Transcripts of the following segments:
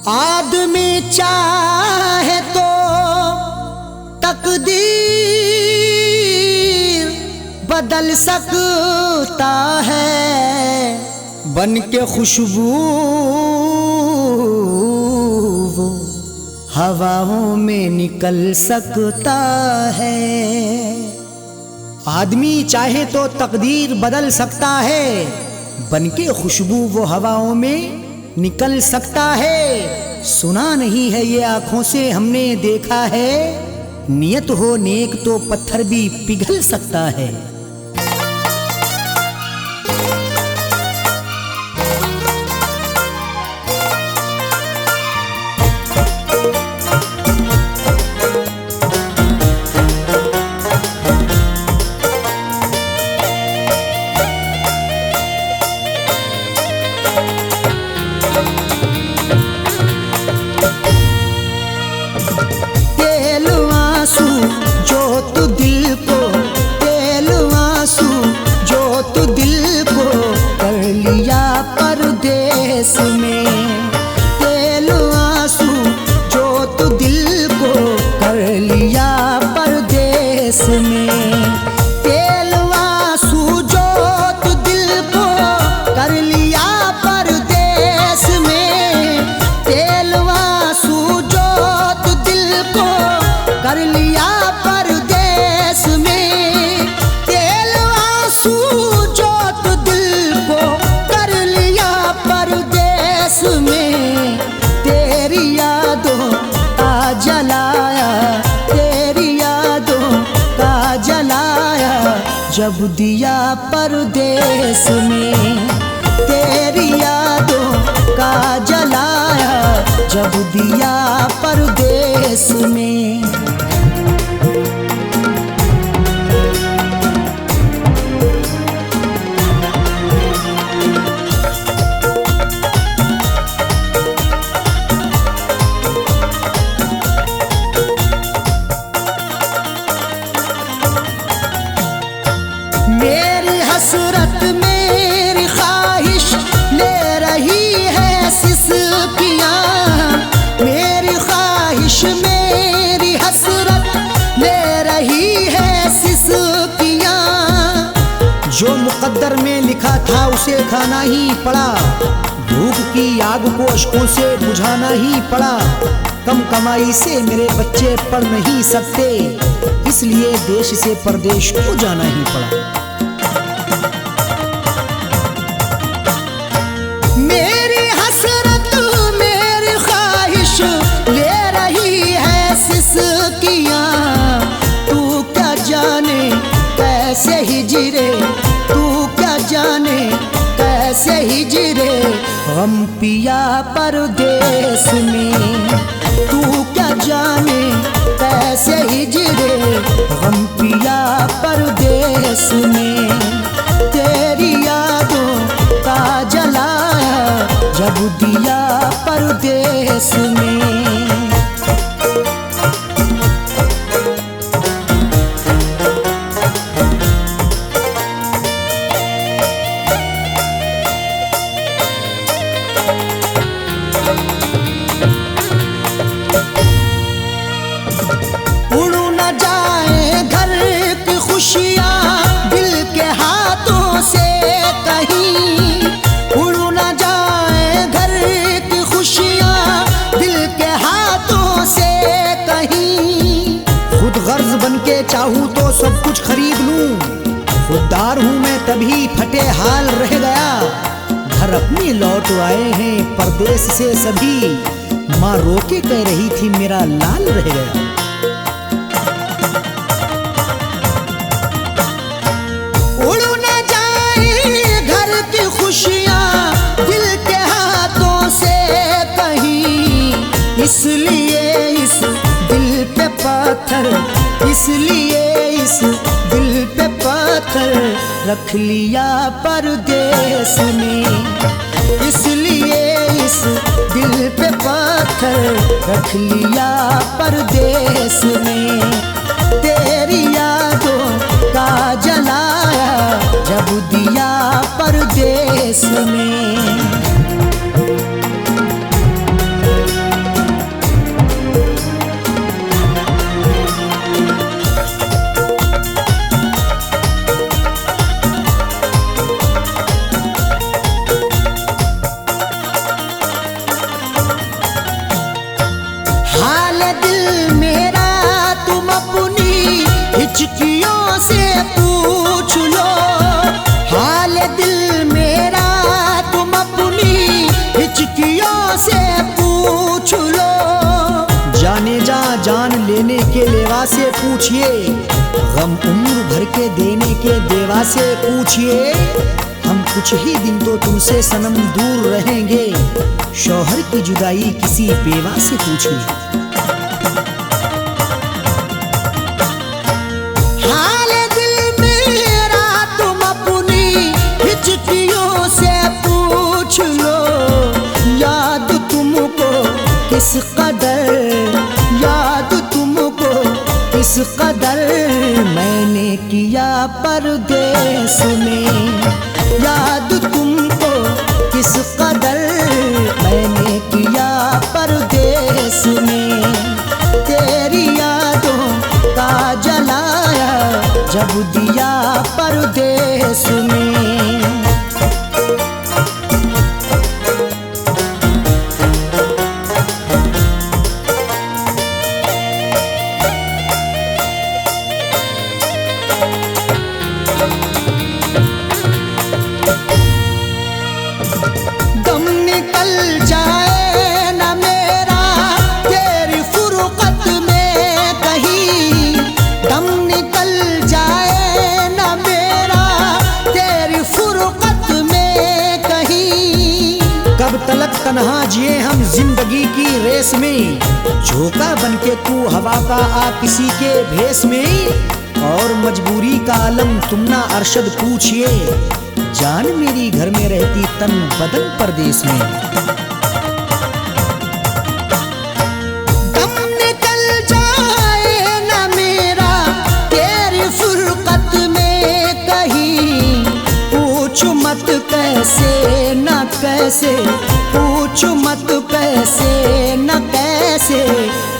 आदमी चाहे तो तकदीर बदल सकता है, बन के खुशबू वो हवाओं में निकल सकता है। आदमी चाहे तो तकदीर बदल सकता है, बन के खुशबू वो हवाओं में निकल सकता है। सुना नहीं है ये आंखों से हमने देखा है, नियत हो नेक तो पत्थर भी पिघल सकता है। परदेस में तेल आंसू जो तू दिल को कर लिया परदेस में, तेल आंसू जो तू दिल को कर लिया परदेस में, तेल आंसू जो तू दिल को कर लिया परदेस में, तेल आंसू जो तू दिल को कर लिया परदेस में। तेरी यादों का जलाया, तेरी यादों का जलाया जब दिया परदेस में, तेरी यादों का जलाया जब दिया परदेस में। मेरी हसरत मेरी ख्वाहिश ले रही है सिसकियाँ, मेरी ख्वाहिश मेरी हसरत ले रही है सिसकियाँ। जो मुकद्दर में लिखा था उसे खाना ही पड़ा, भूख की आग को अश्कों से बुझाना ही पड़ा। कम कमाई से मेरे बच्चे पढ़ नहीं सकते, इसलिए देश से परदेश को जाना ही पड़ा। मेरी हसरत मेरी ख्वाहिश ले रही है सिसकियाँ, तू क्या जाने कैसे हिजरे, तू क्या जाने कैसे हिजरे गम पिया परदेस में, तू क्या जाने कैसे हिजरे गम पिया परदेस में। तेरी यादों का जलाया जब दिया परदेस में। खुशियाँ दिल के हाथों से कहीं उड़ न जाए, घर की खुशियाँ दिल के हाथों से कहीं। खुद गर्ज बन के चाहूँ तो सब कुछ खरीद लूँ, खुददार हूँ मैं तभी फटे हाल रह गया। घर अपनी लौट आए हैं परदेस से सभी, माँ रोके कह रही थी मेरा लाल रह गया। खुशियाँ दिल के हाथों से कहीं, इसलिए इस दिल पे पत्थर, इसलिए इस दिल पे पत्थर रख लिया परदेस में, इसलिए इस दिल पे पत्थर रख लिया परदेस में। तेरी यादों का जलाया जब दिया परदेस में। दिल मेरा तुम अपनी हिचकियों से पूछ लो, हाल दिल मेरा तुम अपनी हिचकियों से पूछ लो। जाने जा जान लेने के लेवा से पूछिए, गम उम्र भर के देने के देवा से पूछिए। हम कुछ ही दिन तो तुमसे सनम दूर रहेंगे, शौहर की जुदाई किसी बेवा से पूछिए। हाल दिल मेरा तुम अपनी हिचकियों से पूछ लो, याद तुमको किस कदर, याद तुमको किस कदर मैंने किया परदेस में, याद तुमको किस कदर मैंने किया परदेस में। तेरी यादों का जलाया जब दिया परदेस में। तन्हा जिए हम जिंदगी की रेस में, झोंका बनके तू हवा का आ किसी के भेस में। और मजबूरी का आलम तुम ना अरशद पूछिए, जान मेरी घर में रहती तन बदन परदेस में। दम निकल जाए ना मेरा तेरी फुरकत में कहीं, पूछ मत कैसे न कैसे, पूछ मत कैसे न कैसे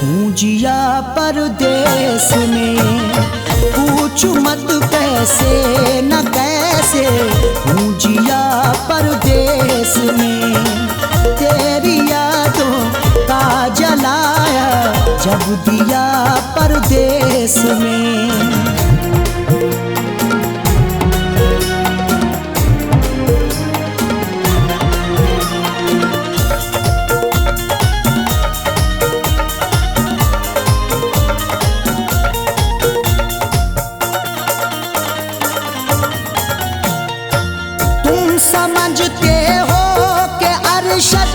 हूँ जिया परदेस में, पूछ मत कैसे न कैसे हूँ जिया परदेस में। तेरी यादों का जलाया जब दिया परदेस में। समझते हो कि अरशद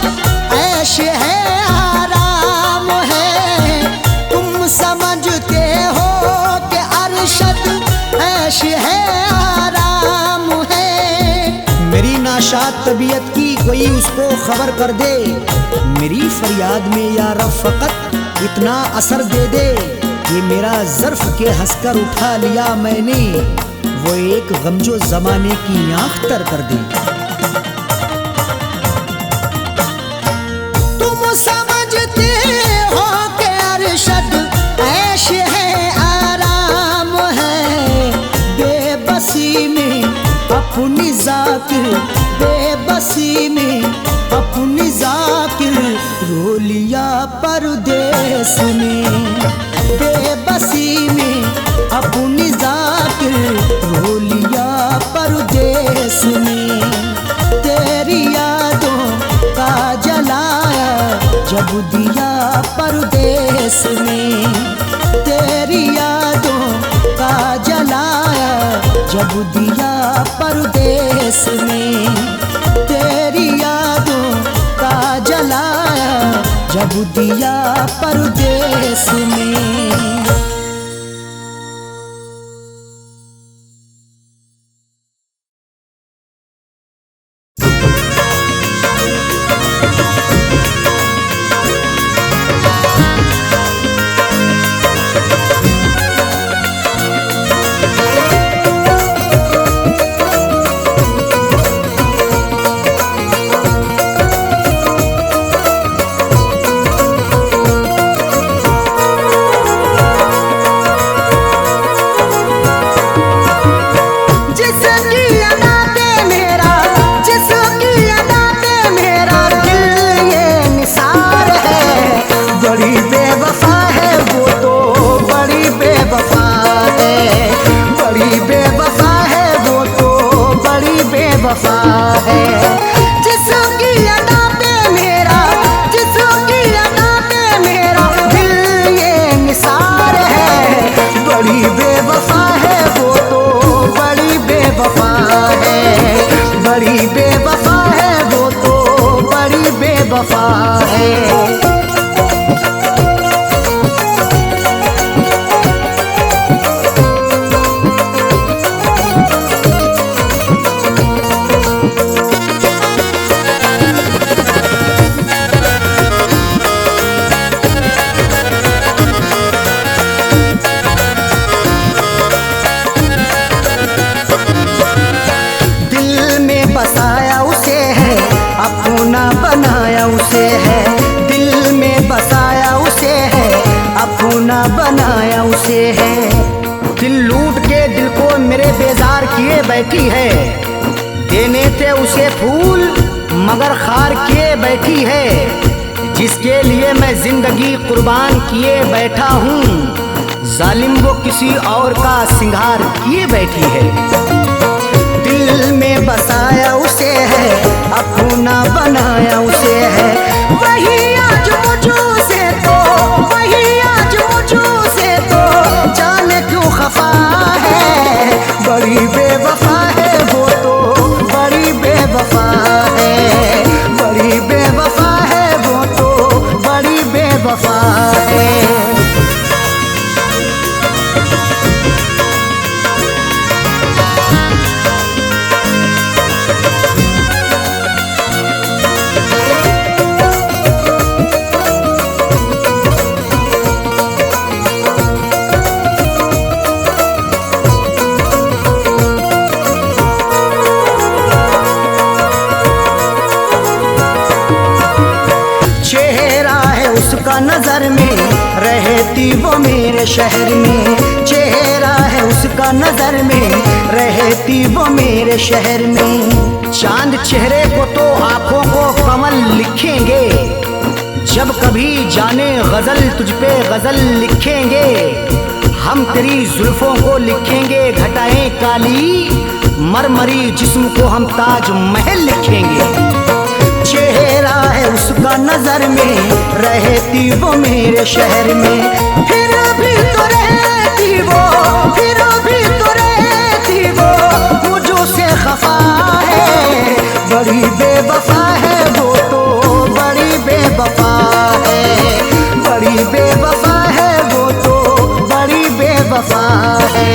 ऐश है आराम है, तुम समझते हो कि अरशद ऐश है आराम है। मेरी नाशाद तबीयत की कोई उसको खबर कर दे, मेरी फरियाद में या रब फकत इतना असर दे दे। ये मेरा ज़र्फ के हंसकर उठा लिया मैंने, वो एक गम जो जमाने की आँख तर कर दे। तुम समझते हो कि अरशद ऐश है आराम है, बेबसी में अपनी जाकिर, बेबसी में अपनी जाकिर रो लिया परदेस में, बेबसी में अपनी जाकिर रो लिया परदेस में। तेरी यादों का जलाया जब दिया परदेस में, तेरी यादों का जलाया जब दिया परदेस में, तेरी यादों का जलाया जब दिया परदेस में। है। जिसकी अदा पे मेरा, जिसकी अदा पे मेरा दिल ये निसार है। बड़ी बेवफा है वो तो, बड़ी बेवफा है, बड़ी बेवफा है वो तो, बड़ी बेवफा है। बसाया उसे है, अपना बनाया उसे है। दिल में बसाया उसे है, अपना बनाया उसे है। दिल लूट के दिल को मेरे बेजार किए बैठी है। देने थे उसे फूल मगर खार किए बैठी है। जिसके लिए मैं जिंदगी कुर्बान किए बैठा हूँ, जालिम वो किसी और का सिंगार किए बैठी है। दिल में बसाया उसे है, अपना बनाया उसे है। वही आज मुझे से तो, वही आज मुझे से तो जाने क्यों खफा है। बड़ी बेवफा है वो तो, बड़ी बेवफा है, बड़ी बेवफा है वो तो, बड़ी बेवफा है। चेहरा है उसका नजर में, रहती वो मेरे शहर में। चेहरा है उसका नजर में, रहती वो मेरे शहर में। चांद चेहरे को तो आंखों को कमल लिखेंगे। जब कभी जाने गजल तुझ पे गजल लिखेंगे। हम तेरी जुल्फों को लिखेंगे घटाएं काली, मरमरी जिस्म को हम ताज महल लिखेंगे। चेहरा है उसका नजर में, रहती वो मेरे शहर में। फिर भी तो रहती वो, फिर भी तो रहती वो मुझो से खफा है। बड़ी बेवफा है वो तो, बड़ी बेवफा है, बड़ी बेवफा है वो तो, बड़ी बेवफा है।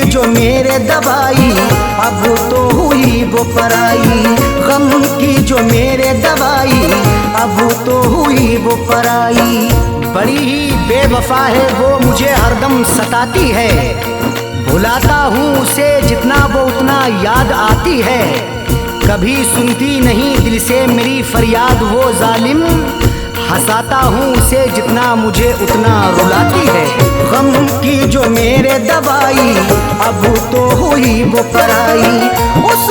जो मेरे दवाई अब तो हुई वो पराई। गम की जो मेरे दवाई अब तो हुई वो पराई। बड़ी ही बेवफा है वो, मुझे हरदम सताती है। भुलाता हूँ उसे जितना वो उतना याद आती है। कभी सुनती नहीं दिल से मेरी फरियाद वो जालिम। हंसाता हूँ उसे जितना मुझे उतना रुलाती है। गम की जो मेरे दवाई अब तो हुई वो पराई। उस